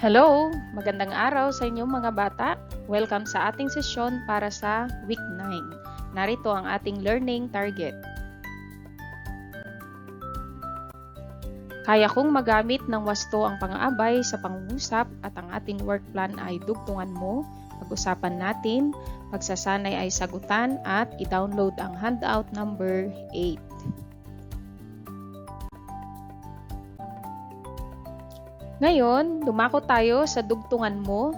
Hello! Magandang araw sa inyong mga bata. Welcome sa ating sesyon para sa Week 9. Narito ang ating learning target. Kaya kong magamit ng wasto ang pang-aabay sa pangungusap at ang ating work plan ay dugtungan mo, pag-usapan natin, pagsasanay ay sagutan at i-download ang handout number 8. Ngayon, dumako tayo sa dugtungan mo.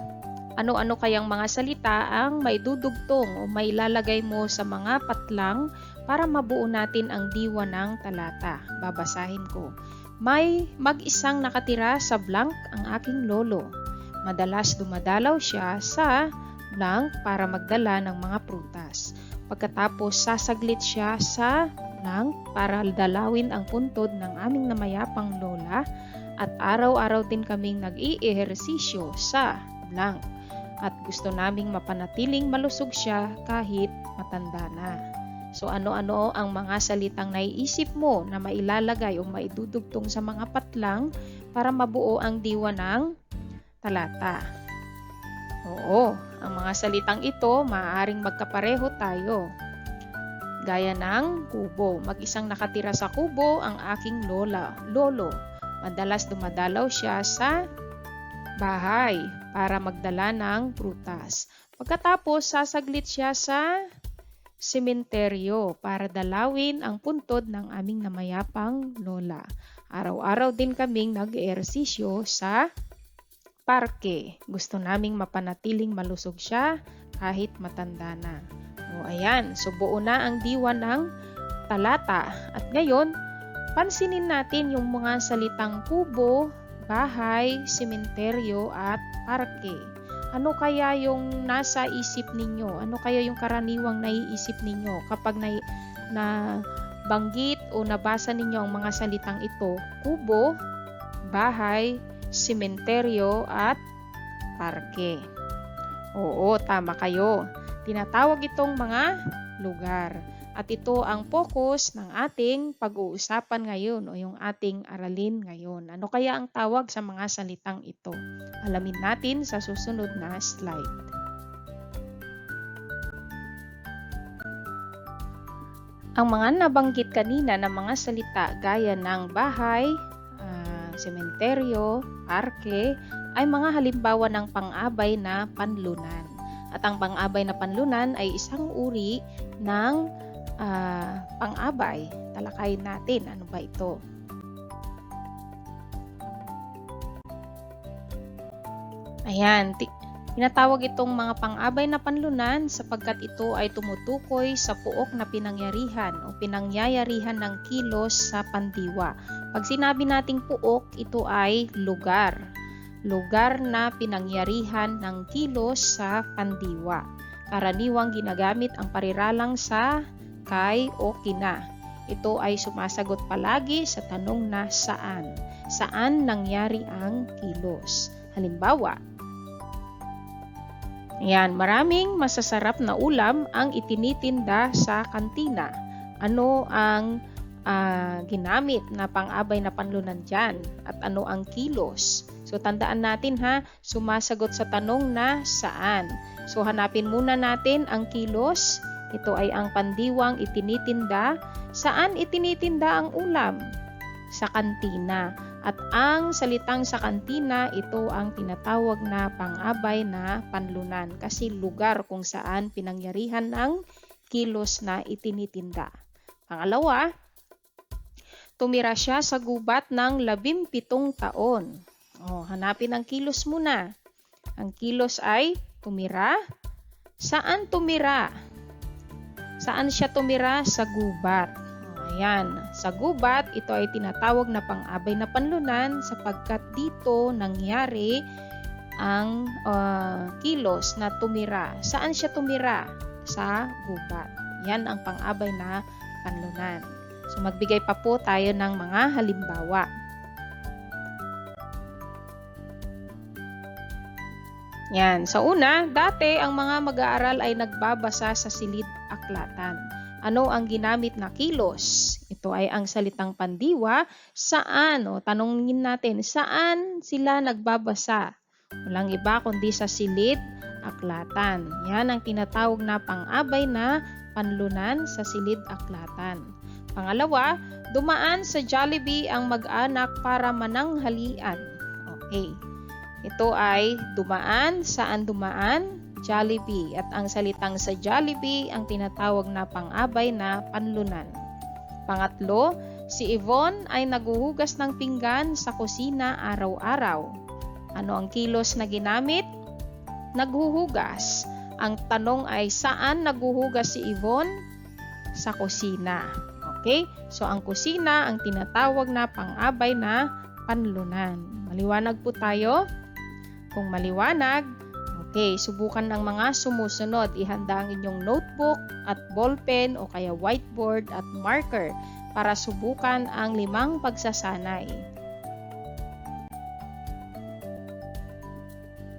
Ano-ano kayang mga salita ang maidudugtong o mailalagay mo sa mga patlang para mabuo natin ang diwa ng talata. Babasahin ko. May mag-isang nakatira sa blank ang aking lolo. Madalas dumadalaw siya sa blank para magdala ng mga prutas. Pagkatapos sasaglit siya sa blank para dalawin ang puntod ng aming namayapang lola. At araw-araw din kaming nag-i-ehersisyo sa blank. At gusto naming mapanatiling malusog siya kahit matanda na. So ano-ano ang mga salitang naiisip mo na mailalagay o maidudugtong sa mga patlang para mabuo ang diwa ng talata? Oo, ang mga salitang ito maaaring magkapareho tayo. Gaya ng kubo. Mag-isang nakatira sa kubo ang aking lolo. Madalas dumadalaw siya sa bahay para magdala ng prutas. Pagkatapos, sasaglit siya sa sementeryo para dalawin ang puntod ng aming namayapang lola. Araw-araw din kaming nag-ehersisyo sa parke. Gusto naming mapanatiling malusog siya kahit matanda na. O ayan, so buo na ang diwa ng talata. At ngayon, pansinin natin yung mga salitang kubo, bahay, sementeryo at parke. Ano kaya yung nasa isip ninyo? Ano kaya yung karaniwang naiisip ninyo kapag nabanggit o nabasa ninyo ang mga salitang ito? Kubo, bahay, sementeryo at parke. Oo, tama kayo. Tinatawag itong mga lugar. At ito ang focus ng ating pag-uusapan ngayon o yung ating aralin ngayon. Ano kaya ang tawag sa mga salitang ito? Alamin natin sa susunod na slide. Ang mga nabanggit kanina na mga salita gaya ng bahay, sementeryo, parke, ay mga halimbawa ng pang-abay na panlunan. At ang pang-abay na panlunan ay isang uri ng pang-abay. Talakayin natin, ano ba ito? Ayan, tinatawag itong mga pang-abay na panlunan sapagkat ito ay tumutukoy sa puok na pinangyarihan o pinangyayarihan ng kilos sa pandiwa. Pag sinabi nating puok, ito ay lugar. Lugar na pinangyarihan ng kilos sa pandiwa. Karaniwang ginagamit ang pariralang sa kay o kina. Ito ay sumasagot palagi sa tanong na saan. Saan nangyari ang kilos? Halimbawa, ayan, maraming masasarap na ulam ang itinitinda sa kantina. Ano ang ginamit na pang-abay na panlunan dyan? At ano ang kilos? So tandaan natin sumasagot sa tanong na saan. So hanapin muna natin ang kilos. Ito ay ang pandiwang itinitinda. Saan itinitinda ang ulam? Sa kantina. At ang salitang sa kantina, ito ang tinatawag na pang-abay na panlunan kasi lugar kung saan pinangyarihan ang kilos na itinitinda. Pangalawa, tumira siya sa gubat ng 17 taon. Hanapin ang kilos muna. Ang kilos ay tumira. Saan tumira? Saan siya tumira? Sa gubat. Ayan, sa gubat, ito ay tinatawag na pang-abay na panlunan sapagkat dito nangyari ang kilos na tumira. Saan siya tumira? Sa gubat. Yan ang pang-abay na panlunan. So magbigay pa po tayo ng mga halimbawa. Yan. Sa una, dati ang mga mag-aaral ay nagbabasa sa silid-aklatan. Ano ang ginamit na kilos? Ito ay ang salitang pandiwa. Saan? Tanungin natin, saan sila nagbabasa? Walang iba kundi sa silid aklatan. Yan ang tinatawag na pang-abay na panlunan sa silid aklatan. Pangalawa, dumaan sa Jollibee ang mag-anak para mananghalian. Okay. Ito ay dumaan, saan dumaan? Jollibee. At ang salitang sa Jollibee ang tinatawag na pang-abay na panlunan. Pangatlo, si Yvonne ay naguhugas ng pinggan sa kusina araw-araw. Ano ang kilos na ginamit? Naghuhugas. Ang tanong ay saan naghuhugas si Yvonne? Sa kusina. Okay? So ang kusina ang tinatawag na pang-abay na panlunan. Maliwanag po tayo? Kung maliwanag, okay, subukan ng mga sumusunod. Ihanda ang inyong notebook at ballpen o kaya whiteboard at marker para subukan ang 5 pagsasanay.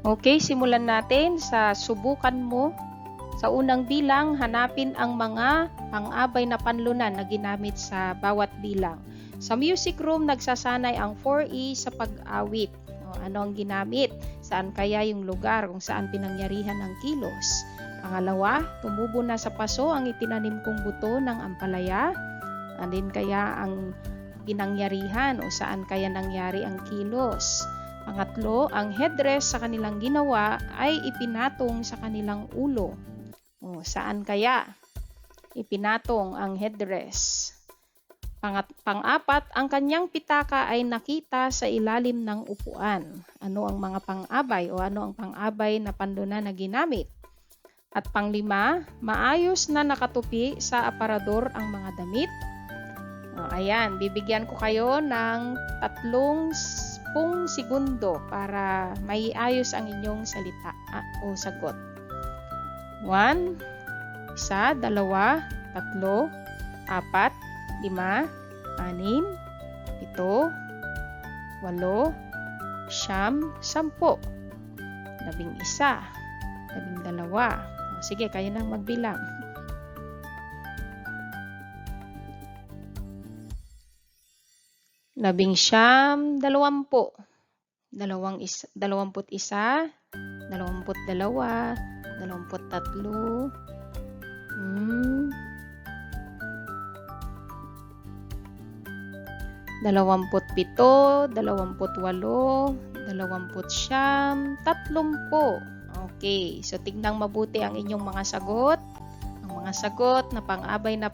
Okay, simulan natin sa subukan mo. Sa unang bilang, hanapin ang mga pang-abay na panlunan na ginamit sa bawat bilang. Sa music room, nagsasanay ang 4E sa pag-awit. Ano ang ginamit? Saan kaya yung lugar kung saan pinangyarihan ang kilos? Pangalawa, tumubo na sa paso ang itinanim kong buto ng ampalaya. Andin kaya ang pinangyarihan o saan kaya nangyari ang kilos? Pangatlo, ang headdress sa kanilang ginawa ay ipinatong sa kanilang ulo. O, saan kaya ipinatong ang headdress? Pang-apat, ang kanyang pitaka ay nakita sa ilalim ng upuan. Ano ang mga pang-abay o ano ang pang-abay na panlunan na ginamit? At pang-5, maayos na nakatupi sa aparador ang mga damit. Ayan, bibigyan ko kayo ng 30 segundo para maiayos ang inyong salita o sagot. 1, 1, 2, 3, 4, 5, 6, 7, 8, 8, 9, 10, 11, 12. Sige, kayo nang magbilang. 11, 20, 21, 22, 23, 27, 28, 29, 30. Okay, so tignan mabuti ang inyong mga sagot. Ang mga sagot na pang-abay na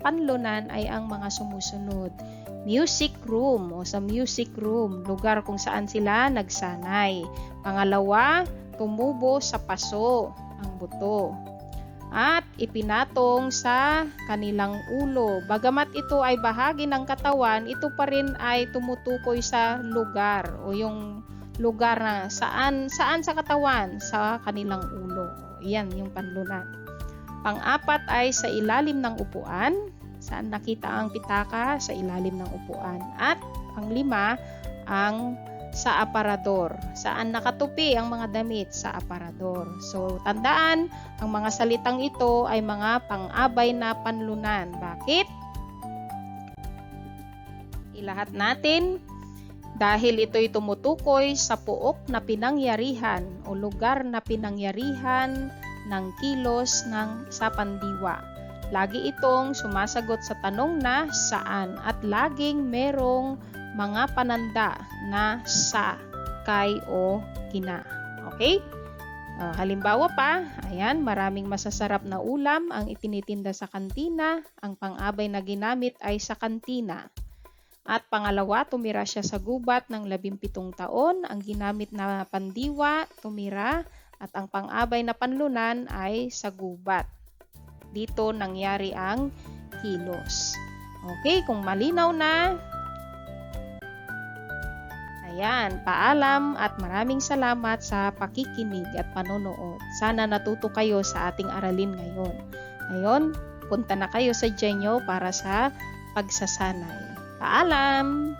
panlunan ay ang mga sumusunod. Music room o sa music room, lugar kung saan sila nagsanay. Pangalawa, tumubo sa paso ang buto. At ipinatong sa kanilang ulo. Bagamat ito ay bahagi ng katawan, ito pa rin ay tumutukoy sa lugar o yung lugar na saan sa katawan, sa kanilang ulo. Iyan yung panlunan. Pang-apat ay sa ilalim ng upuan. Saan nakita ang pitaka? Sa ilalim ng upuan. At pang-5, ang sa aparador. Saan nakatupi ang mga damit? Sa aparador. So, tandaan, ang mga salitang ito ay mga pang-abay na panlunan. Bakit? Ilahat natin dahil ito'y tumutukoy sa puok na pinangyarihan o lugar na pinangyarihan ng kilos sa pandiwa. Lagi itong sumasagot sa tanong na saan at laging merong mga pananda na sa, kay o kina. Okay? Halimbawa pa, ayan, maraming masasarap na ulam ang itinitinda sa kantina. Ang pang-abay na ginamit ay sa kantina. At pangalawa, tumira siya sa gubat ng 17 taon. Ang ginamit na pandiwa, tumira. At ang pang-abay na panlunan ay sa gubat. Dito nangyari ang kilos. Okay, kung malinaw na, ayan, paalam at maraming salamat sa pakikinig at panonood. Sana natuto kayo sa ating aralin ngayon. Ngayon, punta na kayo sa Genyo para sa pagsasanay. Paalam!